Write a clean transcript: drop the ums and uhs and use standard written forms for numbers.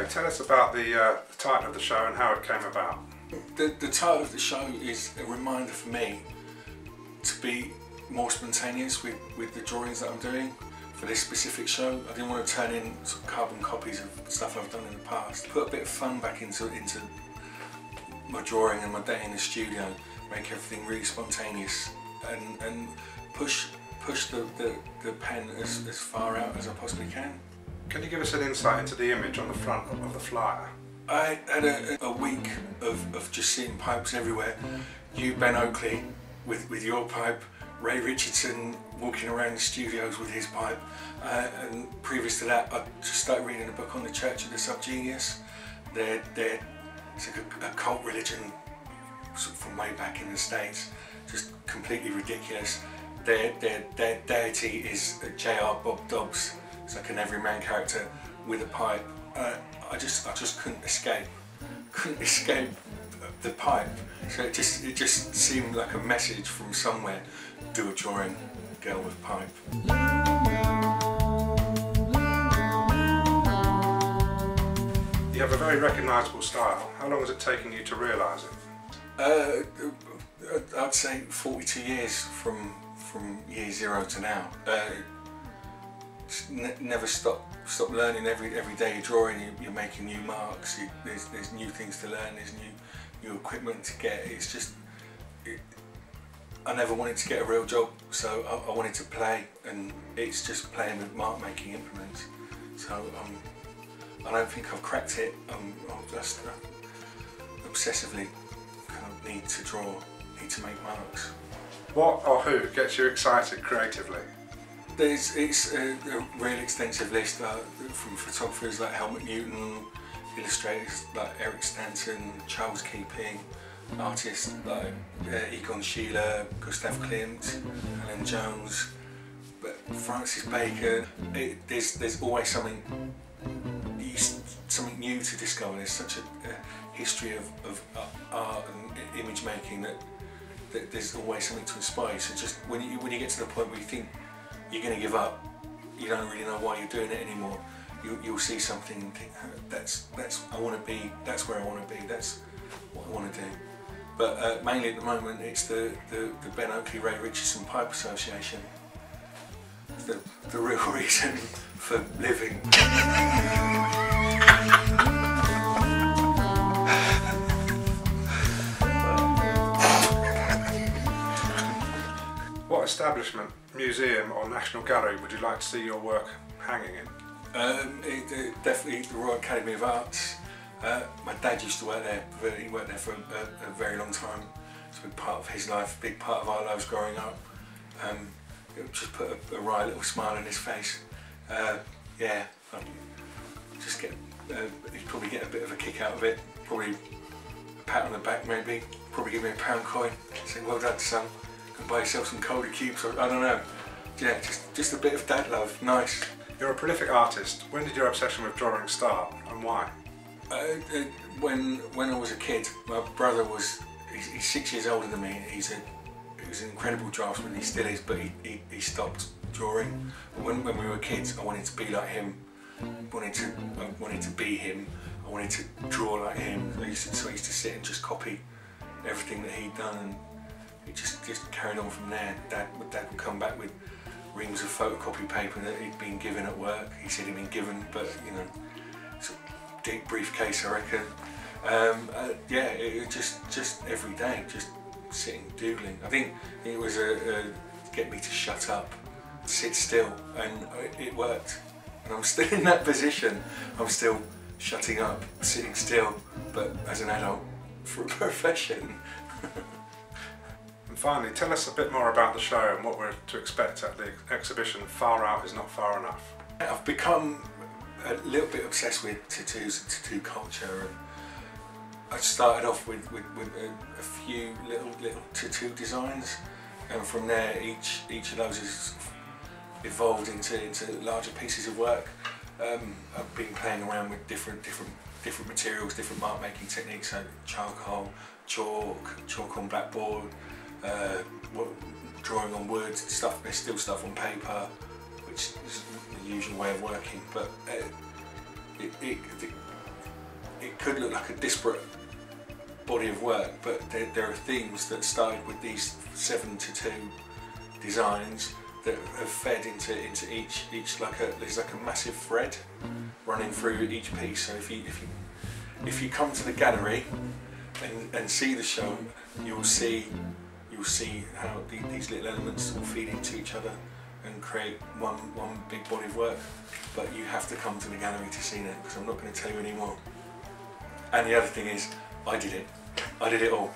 tell us about the title of the show and how it came about. The title of the show is a reminder for me to be more spontaneous with the drawings that I'm doing for this specific show. I didn't want to turn in sort of carbon copies of stuff I've done in the past. Put a bit of fun back into my drawing and my day in the studio, make everything really spontaneous and push the pen as far out as I possibly can. Can you give us an insight into the image on the front of the flyer? I had a week of just seeing pipes everywhere. You, Ben Oakley, with your pipe, Ray Richardson walking around the studios with his pipe, and previous to that I just started reading a book on the Church of the Subgenius. It's like a cult religion sort of from way back in the States, just completely ridiculous. Their deity is J.R. Bob Dobbs. It's like an everyman character with a pipe. I just couldn't escape the pipe. So it just seemed like a message from somewhere. Do a drawing, girl with pipe. You have a very recognisable style. How long has it taken you to realise it? I'd say 42 years from year zero to now. Never stop learning. Every day you're drawing, you're making new marks. There's new things to learn. There's new equipment to get. It's just I never wanted to get a real job, so I wanted to play, and it's just playing with mark making implements. So I don't think I've cracked it. I'm just obsessively kind of need to draw, need to make marks. What or who gets you excited creatively? It's a real extensive list from photographers like Helmut Newton, illustrators like Eric Stanton, Charles Keeping, artists like Egon Schiele, Gustav Klimt, Alan Jones, Francis Bacon. There's always something new to discover. There's such a history of art and image making that there's always something to inspire you. So just when you get to the point where you think you're going to give up, you don't really know why you're doing it anymore, you'll see something and think, that's I want to be, that's where I want to be, that's what I want to do. But mainly at the moment it's the Ben Oakley Ray Richardson Pipe Association. It's the real reason for living. What establishment, museum or national gallery would you like to see your work hanging in? Definitely the Royal Academy of Arts. My dad used to work there. He worked there for a very long time. It's a big part of his life, a big part of our lives growing up. It just put a wry little smile on his face. Yeah, I'd just get, he'd probably get a bit of a kick out of it. Probably a pat on the back maybe. Probably give me a £1 coin. Say, well done son. And buy yourself some Cola Cubes, or I don't know. Yeah, just a bit of dad love, nice. You're a prolific artist. When did your obsession with drawing start and why? When I was a kid, my brother he's 6 years older than me. He was an incredible draftsman, he still is, but he stopped drawing. When we were kids, I wanted to be like him. I wanted to be him. I wanted to draw like him. So I used to sit and just copy everything that he'd done, and it just carried on from there. Dad would come back with reams of photocopy paper that he'd been given at work. He said he'd been given, but you know, it's a deep briefcase, I reckon. Yeah, it just every day, just sitting doodling. I think it was get me to shut up, sit still, and it worked. And I'm still in that position. I'm still shutting up, sitting still, but as an adult, for a profession. And finally, tell us a bit more about the show and what we're to expect at the exhibition Far Out Is Not Far Enough. I've become a little bit obsessed with tattoos and tattoo culture. I started off with a few little tattoo designs, and from there each of those has evolved into larger pieces of work. I've been playing around with different materials, different mark making techniques, so charcoal, chalk on blackboard, drawing on wood, stuff. There's still stuff on paper, which is the usual way of working, but it could look like a disparate body of work, but there are themes that started with these 7 to 2 designs that have fed into each there's like a massive thread running through each piece. So if you come to the gallery and see the show, you'll see how these little elements all feed into each other and create one big body of work. But you have to come to the gallery to see that, because I'm not going to tell you any more. And the other thing is, I did it all.